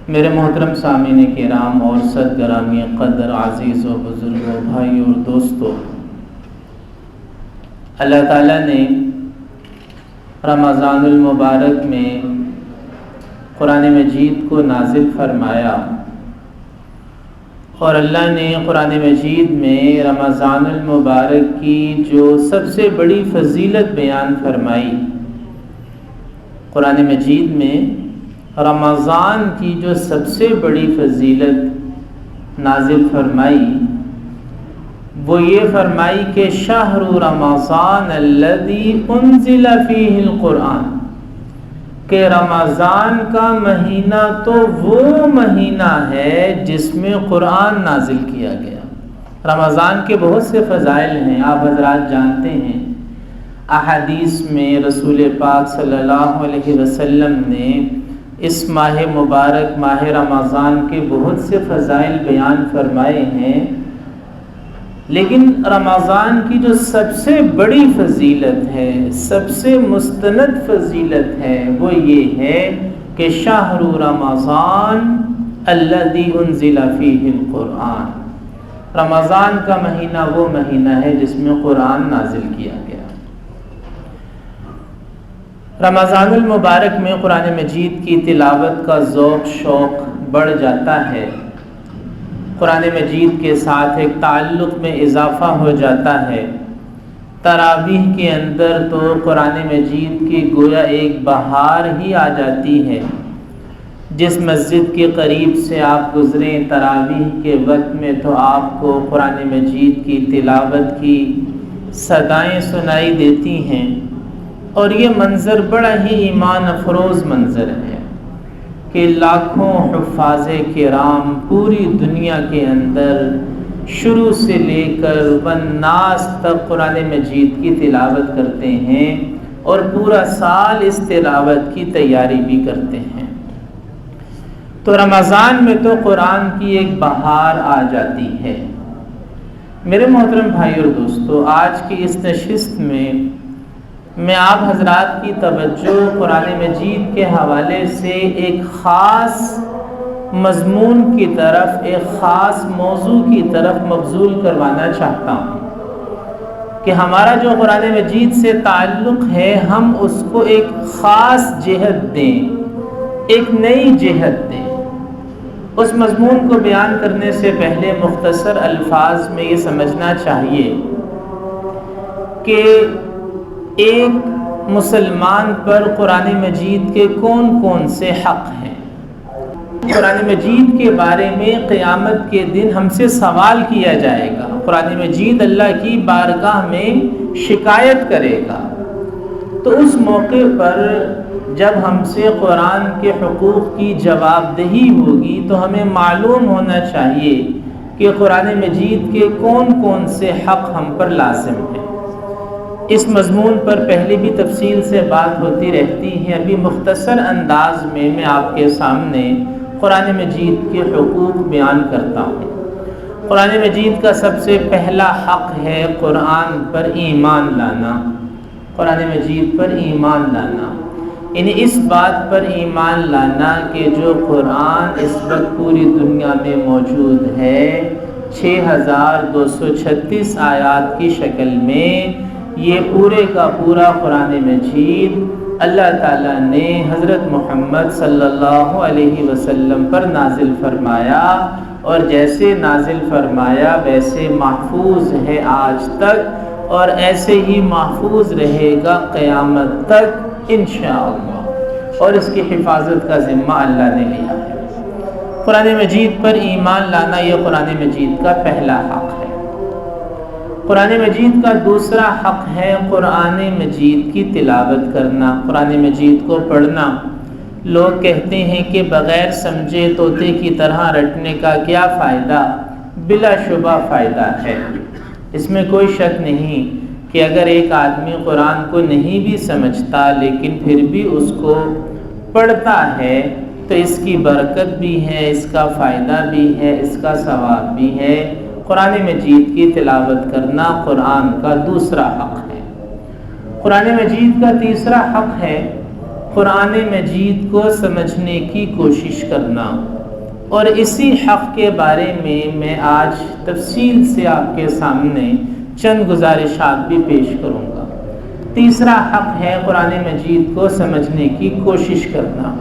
میرے محترم سامعین کرام اور صد گرامی قدر عزیز و بزرگوں، بھائی اور دوستو، اللہ تعالیٰ نے رمضان المبارک میں قرآن مجید کو نازل فرمایا، اور اللہ نے قرآن مجید میں رمضان المبارک کی جو سب سے بڑی فضیلت بیان فرمائی۔ قرآن مجید میں رمضان کی جو سب سے بڑی فضیلت نازل فرمائی وہ یہ فرمائی کہ شہر رمضان الذی انزل فیہ القرآن، کہ رمضان کا مہینہ تو وہ مہینہ ہے جس میں قرآن نازل کیا گیا۔ رمضان کے بہت سے فضائل ہیں، آپ حضرات جانتے ہیں۔ احادیث میں رسول پاک صلی اللہ علیہ وسلم نے اس ماہ مبارک ماہ رمضان کے بہت سے فضائل بیان فرمائے ہیں، لیکن رمضان کی جو سب سے بڑی فضیلت ہے، سب سے مستند فضیلت ہے، وہ یہ ہے کہ شہر رمضان الذی انزل فیہ القرآن، رمضان کا مہینہ وہ مہینہ ہے جس میں قرآن نازل کیا گیا۔ رمضان المبارک میں قرآن مجید کی تلاوت کا ذوق شوق بڑھ جاتا ہے، قرآن مجید کے ساتھ ایک تعلق میں اضافہ ہو جاتا ہے۔ تراویح کے اندر تو قرآن مجید کی گویا ایک بہار ہی آ جاتی ہے۔ جس مسجد کے قریب سے آپ گزریں تراویح کے وقت میں تو آپ کو قرآن مجید کی تلاوت کی صدائیں سنائی دیتی ہیں، اور یہ منظر بڑا ہی ایمان افروز منظر ہے کہ لاکھوں حفاظ کرام پوری دنیا کے اندر شروع سے لے کر والناس تک قرآن مجید کی تلاوت کرتے ہیں، اور پورا سال اس تلاوت کی تیاری بھی کرتے ہیں۔ تو رمضان میں تو قرآن کی ایک بہار آ جاتی ہے۔ میرے محترم بھائی اور دوستو، آج کی اس نشست میں آپ حضرات کی توجہ قرآن مجید کے حوالے سے ایک خاص مضمون کی طرف، ایک خاص موضوع کی طرف مبذول کروانا چاہتا ہوں کہ ہمارا جو قرآن مجید سے تعلق ہے، ہم اس کو ایک خاص جہت دیں، ایک نئی جہت دیں۔ اس مضمون کو بیان کرنے سے پہلے مختصر الفاظ میں یہ سمجھنا چاہیے کہ ایک مسلمان پر قرآن مجید کے کون کون سے حق ہیں۔ قرآن مجید کے بارے میں قیامت کے دن ہم سے سوال کیا جائے گا۔ قرآن مجید اللہ کی بارگاہ میں شکایت کرے گا، تو اس موقع پر جب ہم سے قرآن کے حقوق کی جواب دہی ہوگی تو ہمیں معلوم ہونا چاہیے کہ قرآن مجید کے کون کون سے حق ہم پر لازم ہیں۔ اس مضمون پر پہلے بھی تفصیل سے بات ہوتی رہتی ہے، ابھی مختصر انداز میں آپ کے سامنے قرآن مجید کے حقوق بیان کرتا ہوں۔ قرآن مجید کا سب سے پہلا حق ہے قرآن پر ایمان لانا۔ قرآن مجید پر ایمان لانا یعنی اس بات پر ایمان لانا کہ جو قرآن اس وقت پوری دنیا میں موجود ہے، 6236 آیات کی شکل میں، یہ پورے کا پورا قرآن مجید اللہ تعالیٰ نے حضرت محمد صلی اللہ علیہ وسلم پر نازل فرمایا، اور جیسے نازل فرمایا ویسے محفوظ ہے آج تک، اور ایسے ہی محفوظ رہے گا قیامت تک انشاءاللہ، اور اس کی حفاظت کا ذمہ اللہ نے لیا ہے۔ قرآن مجید پر ایمان لانا یہ قرآن مجید کا پہلا حق ہے۔ قرآن مجید کا دوسرا حق ہے قرآن مجید کی تلاوت کرنا، قرآن مجید کو پڑھنا۔ لوگ کہتے ہیں کہ بغیر سمجھے طوطے کی طرح رٹنے کا کیا فائدہ؟ بلا شبہ فائدہ ہے، اس میں کوئی شک نہیں کہ اگر ایک آدمی قرآن کو نہیں بھی سمجھتا لیکن پھر بھی اس کو پڑھتا ہے تو اس کی برکت بھی ہے، اس کا فائدہ بھی ہے، اس کا ثواب بھی ہے۔ قرآن مجید کی تلاوت کرنا قرآن کا دوسرا حق ہے۔ قرآن مجید کا تیسرا حق ہے قرآن مجید کو سمجھنے کی کوشش کرنا، اور اسی حق کے بارے میں آج تفصیل سے آپ کے سامنے چند گزارشات بھی پیش کروں گا۔ تیسرا حق ہے قرآن مجید کو سمجھنے کی کوشش کرنا،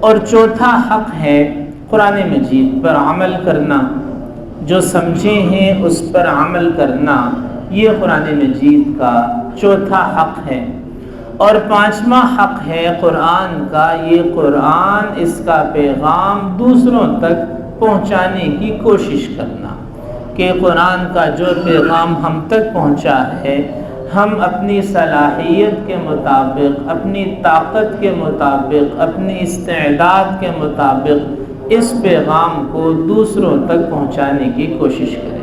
اور چوتھا حق ہے قرآن مجید پر عمل کرنا، جو سمجھے ہیں اس پر عمل کرنا، یہ قرآن مجید کا چوتھا حق ہے۔ اور پانچواں حق ہے قرآن کا، یہ قرآن اس کا پیغام دوسروں تک پہنچانے کی کوشش کرنا، کہ قرآن کا جو پیغام ہم تک پہنچا ہے ہم اپنی صلاحیت کے مطابق، اپنی طاقت کے مطابق، اپنی استعداد کے مطابق اس پیغام کو دوسروں تک پہنچانے کی کوشش کریں۔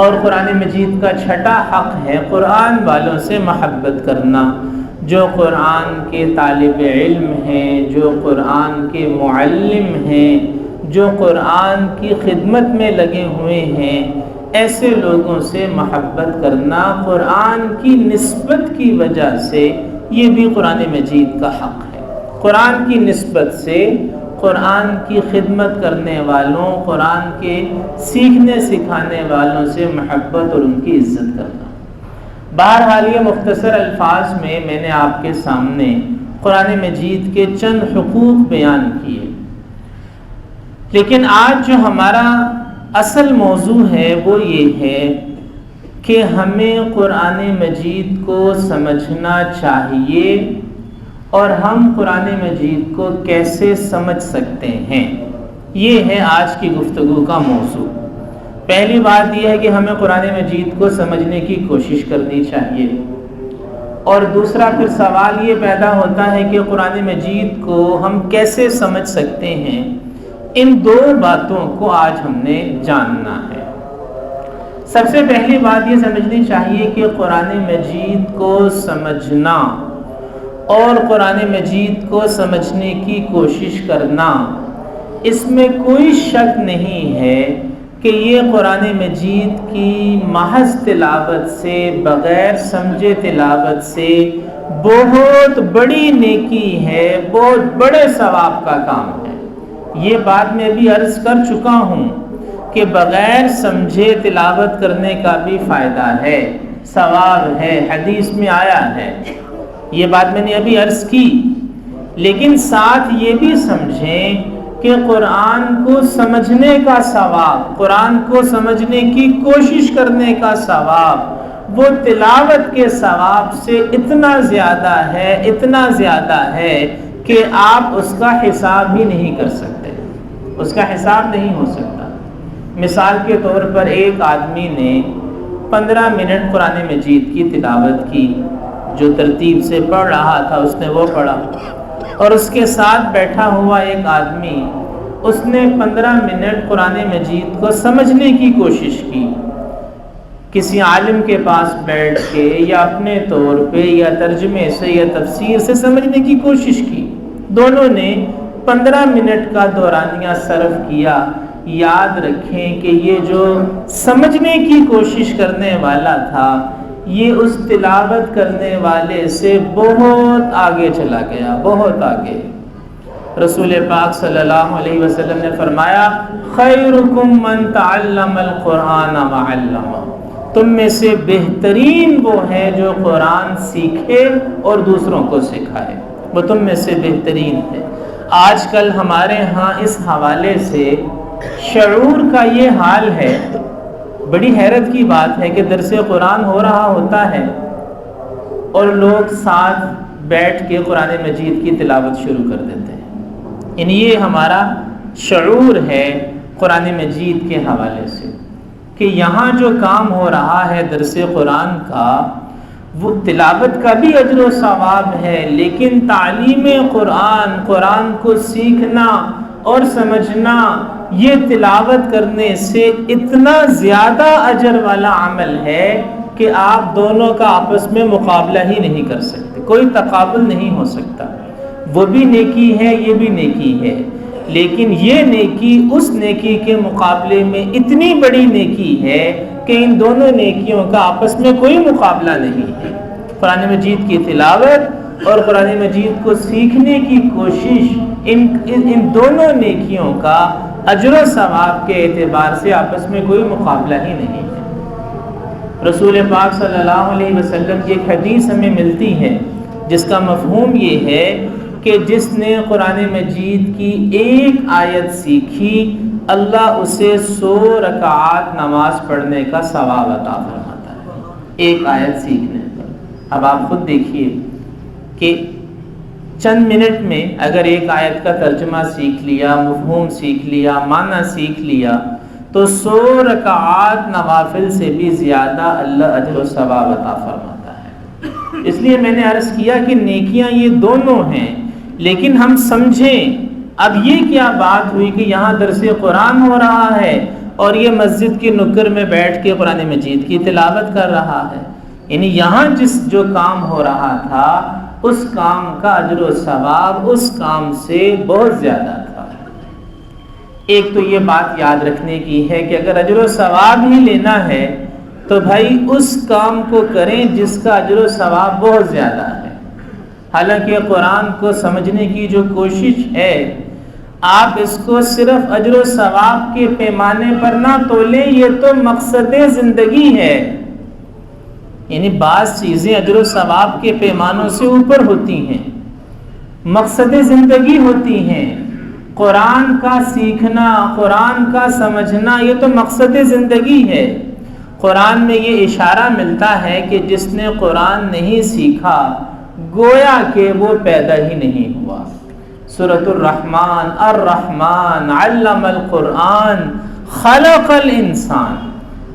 اور قرآن مجید کا چھٹا حق ہے قرآن والوں سے محبت کرنا، جو قرآن کے طالب علم ہیں، جو قرآن کے معلم ہیں، جو قرآن کی خدمت میں لگے ہوئے ہیں، ایسے لوگوں سے محبت کرنا قرآن کی نسبت کی وجہ سے، یہ بھی قرآن مجید کا حق ہے۔ قرآن کی نسبت سے، قرآن کی خدمت کرنے والوں، قرآن کے سیکھنے سکھانے والوں سے محبت اور ان کی عزت کرنا۔ بہرحال یہ مختصر الفاظ میں نے آپ کے سامنے قرآن مجید کے چند حقوق بیان کیے، لیکن آج جو ہمارا اصل موضوع ہے وہ یہ ہے کہ ہمیں قرآن مجید کو سمجھنا چاہیے، اور ہم قرآن مجید کو کیسے سمجھ سکتے ہیں، یہ ہے آج کی گفتگو کا موضوع۔ پہلی بات یہ ہے کہ ہمیں قرآن مجید کو سمجھنے کی کوشش کرنی چاہیے، اور دوسرا پھر سوال یہ پیدا ہوتا ہے کہ قرآن مجید کو ہم کیسے سمجھ سکتے ہیں۔ ان دو باتوں کو آج ہم نے جاننا ہے۔ سب سے پہلی بات یہ سمجھنی چاہیے کہ قرآن مجید کو سمجھنا اور قرآن مجید کو سمجھنے کی کوشش کرنا، اس میں کوئی شک نہیں ہے کہ یہ قرآن مجید کی محض تلاوت سے، بغیر سمجھے تلاوت سے بہت بڑی نیکی ہے، بہت بڑے ثواب کا کام ہے۔ یہ بات میں بھی عرض کر چکا ہوں کہ بغیر سمجھے تلاوت کرنے کا بھی فائدہ ہے، ثواب ہے، حدیث میں آیا ہے، یہ بات میں نے ابھی عرض کی۔ لیکن ساتھ یہ بھی سمجھیں کہ قرآن کو سمجھنے کا ثواب، قرآن کو سمجھنے کی کوشش کرنے کا ثواب، وہ تلاوت کے ثواب سے اتنا زیادہ ہے، اتنا زیادہ ہے کہ آپ اس کا حساب ہی نہیں کر سکتے، اس کا حساب نہیں ہو سکتا۔ مثال کے طور پر ایک آدمی نے 15 منٹ قرآن مجید کی تلاوت کی، جو ترتیب سے پڑھ رہا تھا اس نے وہ پڑھا، اور اس کے ساتھ بیٹھا ہوا ایک آدمی، اس نے 15 منٹ قرآن مجید کو سمجھنے کی کوشش کی، کسی عالم کے پاس بیٹھ کے یا اپنے طور پہ یا ترجمے سے یا تفسیر سے سمجھنے کی کوشش کی۔ دونوں نے 15 منٹ کا دورانیہ صرف کیا۔ یاد رکھیں کہ یہ جو سمجھنے کی کوشش کرنے والا تھا، یہ اس تلاوت کرنے والے سے بہت آگے چلا گیا، بہت آگے۔ رسول پاک صلی اللہ علیہ وسلم نے فرمایا، خیرکم من تعلم القرآن وعلمہ، تم میں سے بہترین وہ ہے جو قرآن سیکھے اور دوسروں کو سکھائے، وہ تم میں سے بہترین ہے۔ آج کل ہمارے ہاں اس حوالے سے شعور کا یہ حال ہے، بڑی حیرت کی بات ہے کہ درس قرآن ہو رہا ہوتا ہے اور لوگ ساتھ بیٹھ کے قرآن مجید کی تلاوت شروع کر دیتے ہیں۔ یعنی یہ ہمارا شعور ہے قرآن مجید کے حوالے سے کہ یہاں جو کام ہو رہا ہے درس قرآن کا، وہ تلاوت کا بھی اجر و ثواب ہے، لیکن تعلیم قرآن، قرآن کو سیکھنا اور سمجھنا، یہ تلاوت کرنے سے اتنا زیادہ اجر والا عمل ہے کہ آپ دونوں کا آپس میں مقابلہ ہی نہیں کر سکتے، کوئی تقابل نہیں ہو سکتا۔ وہ بھی نیکی ہے، یہ بھی نیکی ہے، لیکن یہ نیکی اس نیکی کے مقابلے میں اتنی بڑی نیکی ہے کہ ان دونوں نیکیوں کا آپس میں کوئی مقابلہ نہیں ہے۔ قرآن مجید کی تلاوت اور قرآن مجید کو سیکھنے کی کوشش، ان دونوں نیکیوں کا اجر و ثواب کے اعتبار سے آپس میں کوئی مقابلہ ہی نہیں ہے۔ رسول پاک صلی اللہ علیہ وسلم کی ایک حدیث ہمیں ملتی ہے جس کا مفہوم یہ ہے کہ جس نے قرآن مجید کی ایک آیت سیکھی، اللہ اسے 100 رکعات نماز پڑھنے کا ثواب عطا فرماتا ہے، ایک آیت سیکھنے پر۔ اب آپ خود دیکھیے کہ چند منٹ میں اگر ایک آیت کا ترجمہ سیکھ لیا، مفہوم سیکھ لیا، معنی سیکھ لیا، تو 100 رکعات نوافل سے بھی زیادہ اللہ اجر و ثواب عطا فرماتا ہے۔ اس لیے میں نے عرض کیا کہ نیکیاں یہ دونوں ہیں، لیکن ہم سمجھیں اب یہ کیا بات ہوئی کہ یہاں درس قرآن ہو رہا ہے اور یہ مسجد کی نکر میں بیٹھ کے قرآن مجید کی تلاوت کر رہا ہے، یعنی یہاں جو کام ہو رہا تھا اس کام کا اجر و ثواب اس کام سے بہت زیادہ تھا۔ ایک تو یہ بات یاد رکھنے کی ہے کہ اگر اجر و ثواب ہی لینا ہے تو بھائی اس کام کو کریں جس کا اجر و ثواب بہت زیادہ ہے۔ حالانکہ قرآن کو سمجھنے کی جو کوشش ہے، آپ اس کو صرف اجر و ثواب کے پیمانے پر نہ تولیں، یہ تو مقصد زندگی ہے۔ یعنی بعض چیزیں اجر و ثواب کے پیمانوں سے اوپر ہوتی ہیں، مقصد زندگی ہوتی ہیں۔ قرآن کا سیکھنا، قرآن کا سمجھنا، یہ تو مقصد زندگی ہے۔ قرآن میں یہ اشارہ ملتا ہے کہ جس نے قرآن نہیں سیکھا گویا کہ وہ پیدا ہی نہیں ہوا۔ سورۃ الرحمن، الرحمن علم القرآن خلق الانسان،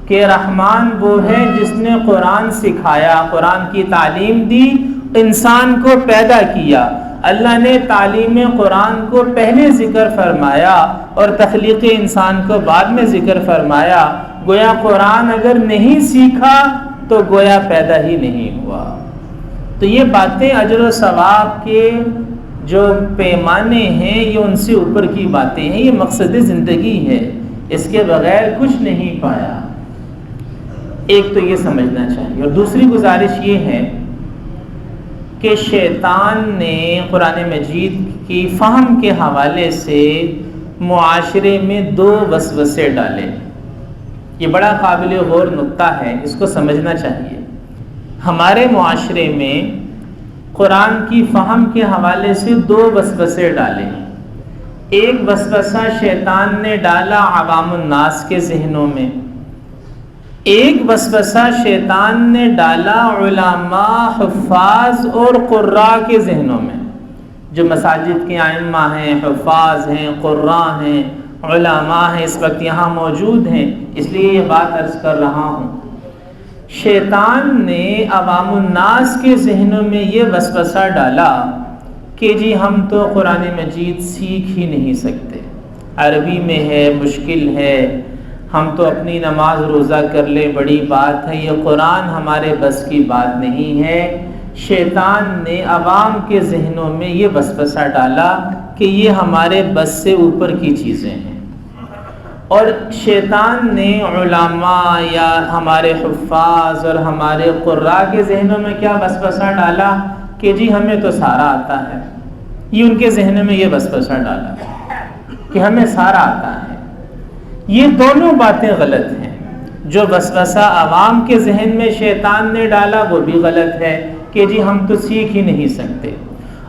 کہ رحمان وہ ہے جس نے قرآن سکھایا، قرآن کی تعلیم دی، انسان کو پیدا کیا۔ اللہ نے تعلیم قرآن کو پہلے ذکر فرمایا اور تخلیق انسان کو بعد میں ذکر فرمایا۔ گویا قرآن اگر نہیں سیکھا تو گویا پیدا ہی نہیں ہوا۔ تو یہ باتیں اجر و ثواب کے جو پیمانے ہیں یہ ان سے اوپر کی باتیں ہیں، یہ مقصد زندگی ہے، اس کے بغیر کچھ نہیں پایا۔ ایک تو یہ سمجھنا چاہیے، اور دوسری گزارش یہ ہے کہ شیطان نے قرآن مجید کی فہم کے حوالے سے معاشرے میں 2 وسوسے ڈالے۔ یہ بڑا قابل غور نکتہ ہے، اس کو سمجھنا چاہیے۔ ہمارے معاشرے میں قرآن کی فہم کے حوالے سے 2 وسوسے ڈالے۔ ایک وسوسہ شیطان نے ڈالا عوام الناس کے ذہنوں میں، ایک وسوسہ شیطان نے ڈالا علماء، حفاظ اور قراء کے ذہنوں میں۔ جو مساجد کے ائمہ ہیں، حفاظ ہیں، قراء ہیں، علماء ہیں، اس وقت یہاں موجود ہیں، اس لیے یہ بات عرض کر رہا ہوں۔ شیطان نے عوام الناس کے ذہنوں میں یہ وسوسہ ڈالا کہ جی ہم تو قرآن مجید سیکھ ہی نہیں سکتے، عربی میں ہے، مشکل ہے، ہم تو اپنی نماز روزہ کر لیں بڑی بات ہے، یہ قرآن ہمارے بس کی بات نہیں ہے۔ شیطان نے عوام کے ذہنوں میں یہ وسوسہ ڈالا کہ یہ ہمارے بس سے اوپر کی چیزیں ہیں، اور شیطان نے علماء یا ہمارے حفاظ اور ہمارے قراء کے ذہنوں میں کیا وسوسہ ڈالا کہ جی ہمیں تو سارا آتا ہے۔ یہ ان کے ذہنوں میں یہ وسوسہ ڈالا کہ ہمیں سارا آتا ہے۔ یہ دونوں باتیں غلط ہیں۔ جو وسوسہ عوام کے ذہن میں شیطان نے ڈالا وہ بھی غلط ہے کہ جی ہم تو سیکھ ہی نہیں سکتے،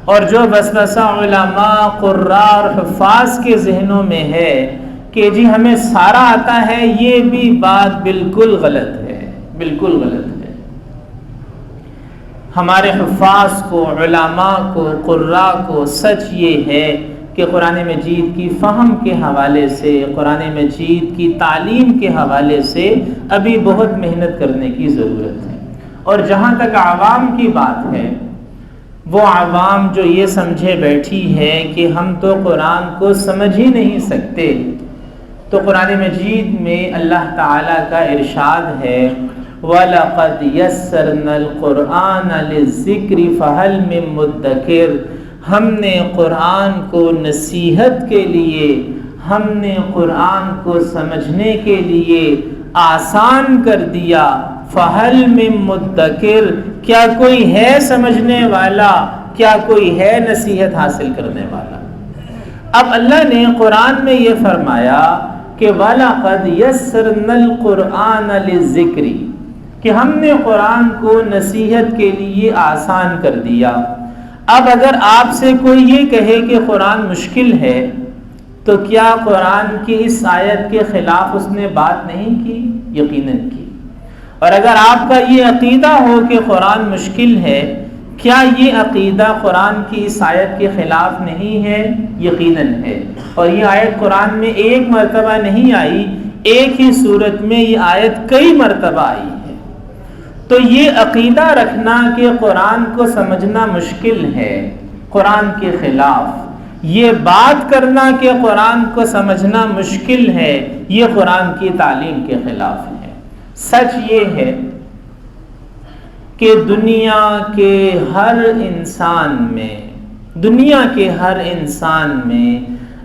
اور جو وسوسہ علماء، قراء اور حفاظ کے ذہنوں میں ہے کہ جی ہمیں سارا آتا ہے، یہ بھی بات بالکل غلط ہے، بالکل غلط ہے۔ ہمارے حفاظ کو، علماء کو، قراء کو سچ یہ ہے کہ قرآن مجید کی فہم کے حوالے سے، قرآن مجید کی تعلیم کے حوالے سے ابھی بہت محنت کرنے کی ضرورت ہے۔ اور جہاں تک عوام کی بات ہے، وہ عوام جو یہ سمجھے بیٹھی ہے کہ ہم تو قرآن کو سمجھ ہی نہیں سکتے، تو قرآن مجید میں اللہ تعالیٰ کا ارشاد ہے وَلَقَدْ يَسَّرْنَا الْقُرْآنَ لِلذِّكْرِ فَهَلْ مِن مُدَّكِرٍ، ہم نے قرآن کو نصیحت کے لیے، ہم نے قرآن کو سمجھنے کے لیے آسان کر دیا، فہل من مدکر، کیا کوئی ہے سمجھنے والا، کیا کوئی ہے نصیحت حاصل کرنے والا۔ اب اللہ نے قرآن میں یہ فرمایا کہ وَلَقَدْ يَسَّرْنَا الْقُرْآنَ لِلذِّكْرِ، کہ ہم نے قرآن کو نصیحت کے لیے آسان کر دیا۔ اب اگر آپ سے کوئی یہ کہے کہ قرآن مشکل ہے تو کیا قرآن کی اس آیت کے خلاف اس نے بات نہیں کی؟ یقیناً کی۔ اور اگر آپ کا یہ عقیدہ ہو کہ قرآن مشکل ہے، کیا یہ عقیدہ قرآن کی اس آیت کے خلاف نہیں ہے؟ یقیناً ہے۔ اور یہ آیت قرآن میں ایک مرتبہ نہیں آئی، ایک ہی صورت میں یہ آیت کئی مرتبہ آئی ہے۔ تو یہ عقیدہ رکھنا کہ قرآن کو سمجھنا مشکل ہے قرآن کے خلاف، یہ بات کرنا کہ قرآن کو سمجھنا مشکل ہے، یہ قرآن کی تعلیم کے خلاف ہے۔ سچ یہ ہے کہ دنیا کے ہر انسان میں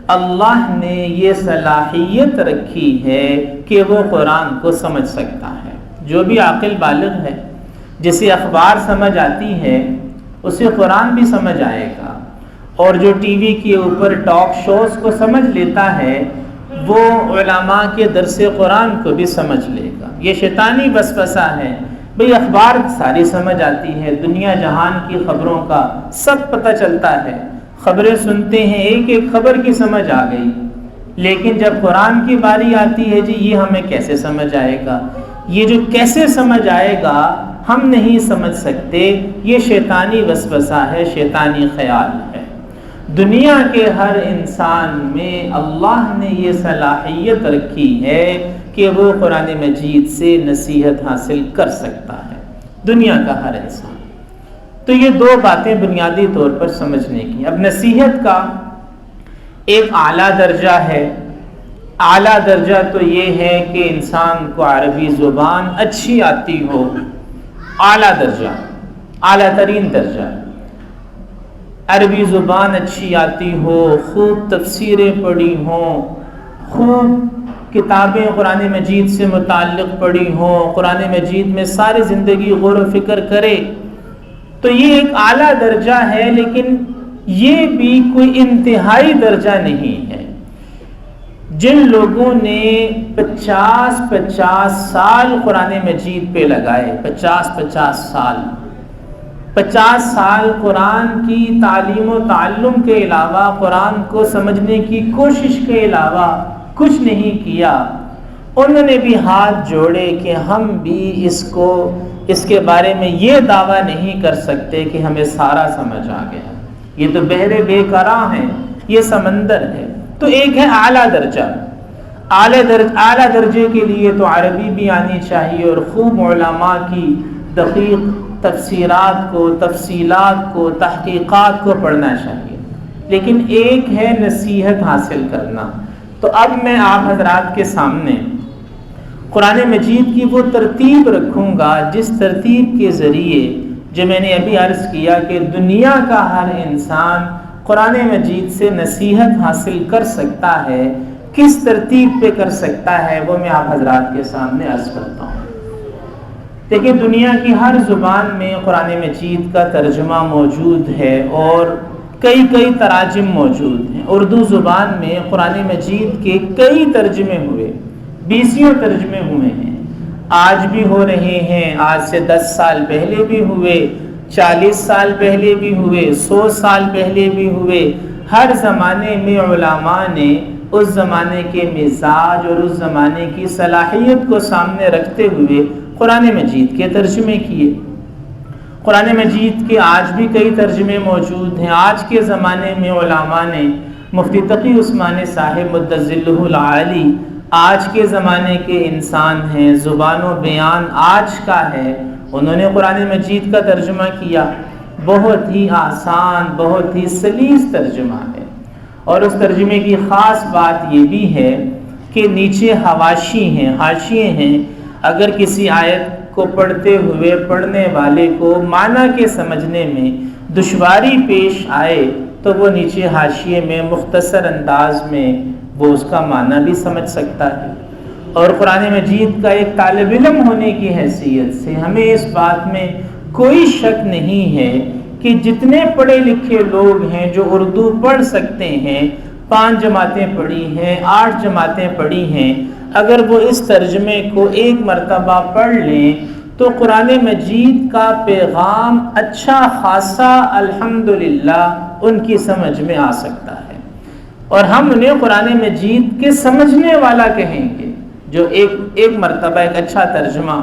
اللہ نے یہ صلاحیت رکھی ہے کہ وہ قرآن کو سمجھ سکتا ہے۔ جو بھی عاقل بالغ ہے، جسے اخبار سمجھ آتی ہے، اسے قرآن بھی سمجھ آئے گا، اور جو ٹی وی کے اوپر ٹاک شوز کو سمجھ لیتا ہے، وہ علماء کے درس قرآن کو بھی سمجھ لے گا۔ یہ شیطانی وسوسہ ہے، بھئی اخبار ساری سمجھ آتی ہے، دنیا جہان کی خبروں کا سب پتہ چلتا ہے، خبریں سنتے ہیں، ایک ایک خبر کی سمجھ آ گئی، لیکن جب قرآن کی باری آتی ہے، جی یہ ہمیں کیسے سمجھ آئے گا؟ یہ جو کیسے سمجھ آئے گا ہم نہیں سمجھ سکتے، یہ شیطانی وسوسہ ہے، شیطانی خیال ہے۔ دنیا کے ہر انسان میں اللہ نے یہ صلاحیت رکھی ہے کہ وہ قرآن مجید سے نصیحت حاصل کر سکتا ہے، دنیا کا ہر انسان۔ تو یہ دو باتیں بنیادی طور پر سمجھنے کی۔ اب نصیحت کا ایک اعلیٰ درجہ ہے۔ اعلیٰ درجہ تو یہ ہے کہ انسان کو عربی زبان اچھی آتی ہو، اعلیٰ درجہ، اعلیٰ ترین درجہ، عربی زبان اچھی آتی ہو، خوب تفسیریں پڑھی ہوں، خوب کتابیں قرآن مجید سے متعلق پڑھی ہوں، قرآن مجید میں ساری زندگی غور و فکر کرے، تو یہ ایک اعلیٰ درجہ ہے، لیکن یہ بھی کوئی انتہائی درجہ نہیں ہے۔ جن لوگوں نے 50 سال قرآن مجید پہ لگائے، 50 سال قرآن کی تعلیم و تعلم کے علاوہ، قرآن کو سمجھنے کی کوشش کے علاوہ کچھ نہیں کیا، انہوں نے بھی ہاتھ جوڑے کہ ہم بھی اس کے بارے میں یہ دعویٰ نہیں کر سکتے کہ ہمیں سارا سمجھ آ گیا، یہ تو بحر بے کراں ہے، یہ سمندر ہے۔ تو ایک ہے اعلیٰ درجہ، اعلیٰ درجے کے لیے تو عربی بھی آنی چاہیے اور خوب علماء کی دقیق تفسیرات کو، تفصیلات کو، تحقیقات کو پڑھنا چاہیے۔ لیکن ایک ہے نصیحت حاصل کرنا۔ تو اب میں آپ حضرات کے سامنے قرآن مجید کی وہ ترتیب رکھوں گا جس ترتیب کے ذریعے، جو میں نے ابھی عرض کیا کہ دنیا کا ہر انسان قرآن مجید سے نصیحت حاصل کر سکتا ہے، کس ترتیب پہ کر سکتا ہے، وہ میں آپ حضرات کے سامنے عرض کرتا ہوں۔ دیکھیں، دنیا کی ہر زبان میں قرآن مجید کا ترجمہ موجود ہے اور کئی تراجم موجود ہیں۔ اردو زبان میں قرآن مجید کے کئی ترجمے ہوئے، 20 ترجمے ہوئے ہیں، آج بھی ہو رہے ہیں، آج سے 10 سال پہلے بھی ہوئے، 40 سال پہلے بھی ہوئے، 100 سال پہلے بھی ہوئے۔ ہر زمانے میں علماء نے اس زمانے کے مزاج اور اس زمانے کی صلاحیت کو سامنے رکھتے ہوئے قرآن مجید کے ترجمے کیے۔ قرآن مجید کے آج بھی کئی ترجمے موجود ہیں۔ آج کے زمانے میں علماء نے، مفتی تقی عثمانی صاحب مدظلہ العالی آج کے زمانے کے انسان ہیں، زبان و بیان آج کا ہے، انہوں نے قرآن مجید کا ترجمہ کیا، بہت ہی آسان، بہت ہی سلیس ترجمہ ہے۔ اور اس ترجمے کی خاص بات یہ بھی ہے کہ نیچے حواشی ہیں، حاشیے ہیں، اگر کسی آیت کو پڑھتے ہوئے پڑھنے والے کو معنی کے سمجھنے میں دشواری پیش آئے تو وہ نیچے حاشیے میں مختصر انداز میں وہ اس کا معنی بھی سمجھ سکتا ہے۔ اور قرآن مجید کا ایک طالب علم ہونے کی حیثیت سے ہمیں اس بات میں کوئی شک نہیں ہے کہ جتنے پڑھے لکھے لوگ ہیں جو اردو پڑھ سکتے ہیں، 5 جماعتیں پڑھی ہیں، 8 جماعتیں پڑھی ہیں، اگر وہ اس ترجمے کو ایک مرتبہ پڑھ لیں تو قرآن مجید کا پیغام اچھا خاصا الحمدللہ ان کی سمجھ میں آ سکتا ہے، اور ہم انہیں قرآن مجید کے سمجھنے والا کہیں گے جو ایک مرتبہ ایک اچھا ترجمہ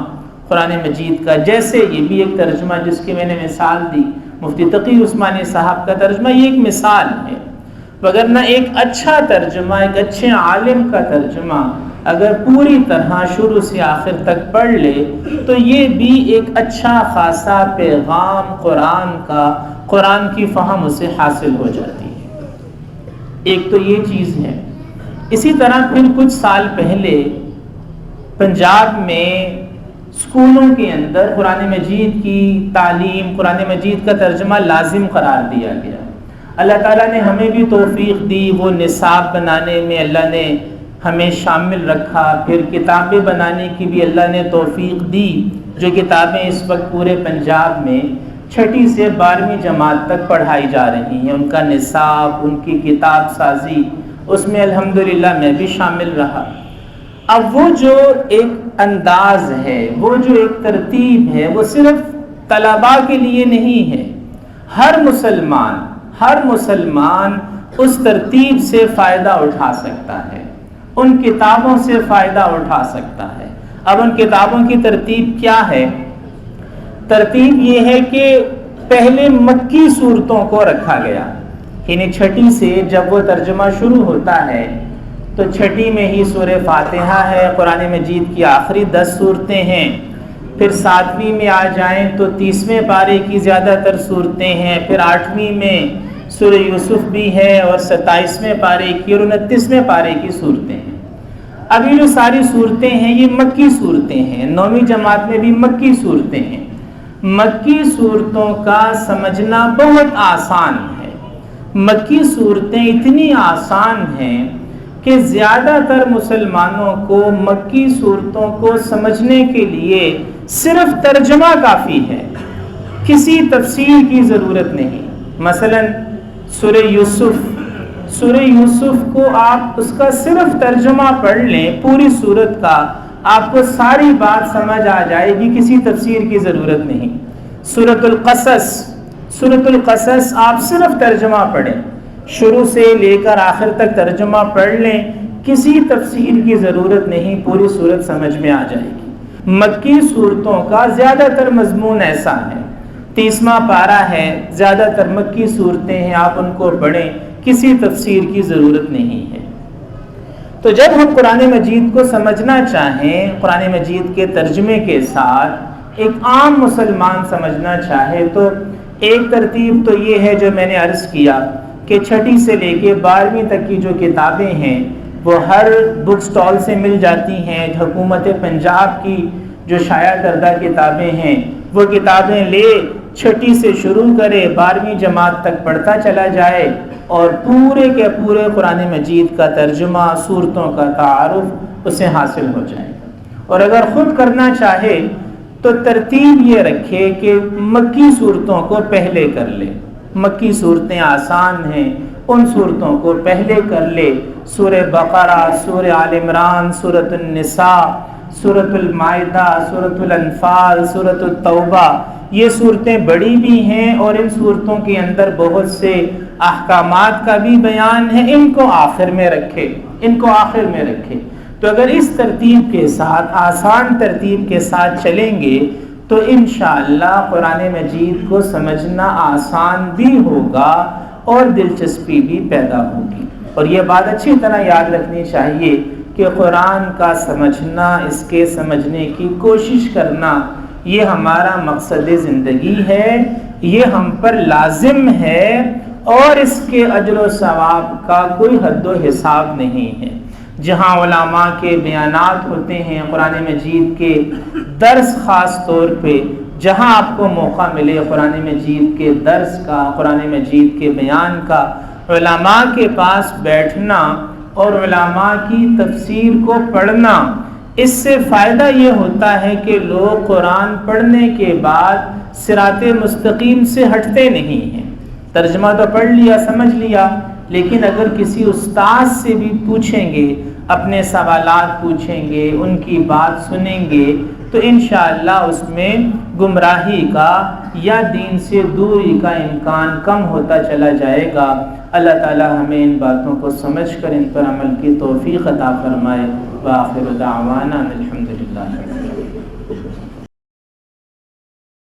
قرآن مجید کا، جیسے یہ بھی ایک ترجمہ جس کی میں نے مثال دی مفتی تقی عثمانی صاحب کا ترجمہ، یہ ایک مثال ہے، وگرنہ ایک اچھا ترجمہ، ایک اچھے عالم کا ترجمہ اگر پوری طرح شروع سے آخر تک پڑھ لے تو یہ بھی ایک اچھا خاصا پیغام قرآن کا، قرآن کی فہم اسے حاصل ہو جاتی ہے۔ ایک تو یہ چیز ہے۔ اسی طرح پھر کچھ سال پہلے پنجاب میں اسکولوں کے اندر قرآن مجید کی تعلیم، قرآن مجید کا ترجمہ لازم قرار دیا گیا۔ اللہ تعالیٰ نے ہمیں بھی توفیق دی، وہ نصاب بنانے میں اللہ نے ہمیں شامل رکھا، پھر کتابیں بنانے کی بھی اللہ نے توفیق دی، جو کتابیں اس وقت پورے پنجاب میں 6 سے 12ویں جماعت تک پڑھائی جا رہی ہیں، ان کا نصاب، ان کی کتاب سازی، اس میں الحمدللہ میں بھی شامل رہا۔ اب وہ جو ایک انداز ہے، وہ جو ایک ترتیب ہے، وہ صرف طلباء کے لیے نہیں ہے، ہر مسلمان اس ترتیب سے فائدہ اٹھا سکتا ہے، ان کتابوں سے فائدہ اٹھا سکتا ہے۔ اب ان کتابوں کی ترتیب کیا ہے؟ ترتیب یہ ہے کہ پہلے مکی صورتوں کو رکھا گیا، یعنی 6 سے جب وہ ترجمہ شروع ہوتا ہے تو 6 میں ہی سورہ فاتحہ ہے، قرآن مجید کی آخری 10 صورتیں ہیں، پھر 7ویں میں آ جائیں تو 30ویں پارے کی زیادہ تر صورتیں ہیں، پھر 8ویں میں سورہ یوسف بھی ہے اور 27ویں پارے کی اور 29ویں پارے کی صورتیں ہیں۔ اب یہ جو ساری صورتیں ہیں یہ مکی صورتیں ہیں، 9ویں جماعت میں بھی مکی صورتیں ہیں۔ مکی صورتوں کا سمجھنا بہت آسان ہے، مکی صورتیں اتنی آسان ہیں کہ زیادہ تر مسلمانوں کو مکی صورتوں کو سمجھنے کے لیے صرف ترجمہ کافی ہے، کسی تفسیر کی ضرورت نہیں۔ مثلا سورہ یوسف کو آپ اس کا صرف ترجمہ پڑھ لیں، پوری صورت کا آپ کو ساری بات سمجھ آ جائے گی، کسی تفسیر کی ضرورت نہیں۔ سورۃ القصص آپ صرف ترجمہ پڑھیں، شروع سے لے کر آخر تک ترجمہ پڑھ لیں، کسی تفسیر کی ضرورت نہیں، پوری صورت سمجھ میں آ جائے گی۔ مکی صورتوں کا زیادہ تر مضمون ایسا ہے، 30واں پارہ ہے، زیادہ تر مکی صورتیں ہیں، آپ ان کو پڑھیں، کسی تفسیر کی ضرورت نہیں ہے۔ تو جب ہم قرآن مجید کو سمجھنا چاہیں، قرآن مجید کے ترجمے کے ساتھ ایک عام مسلمان سمجھنا چاہے، تو ایک ترتیب تو یہ ہے جو میں نے عرض کیا کہ 6 سے لے کے 12ویں تک کی جو کتابیں ہیں وہ ہر بک سٹال سے مل جاتی ہیں۔ حکومت پنجاب کی جو شائع کردہ کتابیں ہیں وہ کتابیں لے، 6 سے شروع کرے، 12ویں جماعت تک پڑھتا چلا جائے اور پورے کے پورے قرآن مجید کا ترجمہ، صورتوں کا تعارف اسے حاصل ہو جائے گا۔ اور اگر خود کرنا چاہے تو ترتیب یہ رکھے کہ مکی صورتوں کو پہلے کر لے، مکی صورتیں آسان ہیں، ان صورتوں کو پہلے کر لے، سورہ بقرہ، سورہ آل عمران، سورۃ النساء، سورۃ المائدہ، سورۃ الانفال، سورۃ التوبہ، یہ صورتیں بڑی بھی ہیں اور ان صورتوں کے اندر بہت سے احکامات کا بھی بیان ہے، ان کو آخر میں رکھے۔ تو اگر اس ترتیب کے ساتھ، آسان ترتیب کے ساتھ چلیں گے تو انشاءاللہ قرآن مجید کو سمجھنا آسان بھی ہوگا اور دلچسپی بھی پیدا ہوگی۔ اور یہ بات اچھی طرح یاد رکھنی چاہیے کہ قرآن کا سمجھنا، اس کے سمجھنے کی کوشش کرنا، یہ ہمارا مقصد زندگی ہے، یہ ہم پر لازم ہے اور اس کے اجر و ثواب کا کوئی حد و حساب نہیں ہے۔ جہاں علماء کے بیانات ہوتے ہیں، قرآن مجید کے درس، خاص طور پہ جہاں آپ کو موقع ملے قرآن مجید کے درس کا، قرآن مجید کے بیان کا، علماء کے پاس بیٹھنا اور علماء کی تفسیر کو پڑھنا، اس سے فائدہ یہ ہوتا ہے کہ لوگ قرآن پڑھنے کے بعد صراط مستقیم سے ہٹتے نہیں ہیں۔ ترجمہ تو پڑھ لیا، سمجھ لیا، لیکن اگر کسی استاد سے بھی پوچھیں گے، اپنے سوالات پوچھیں گے، ان کی بات سنیں گے، تو انشاءاللہ اس میں گمراہی کا یا دین سے دوری کا امکان کم ہوتا چلا جائے گا۔ اللہ تعالی ہمیں ان باتوں کو سمجھ کر ان پر عمل کی توفیق عطا فرمائے۔ وآخر دعوانا الحمدللہ۔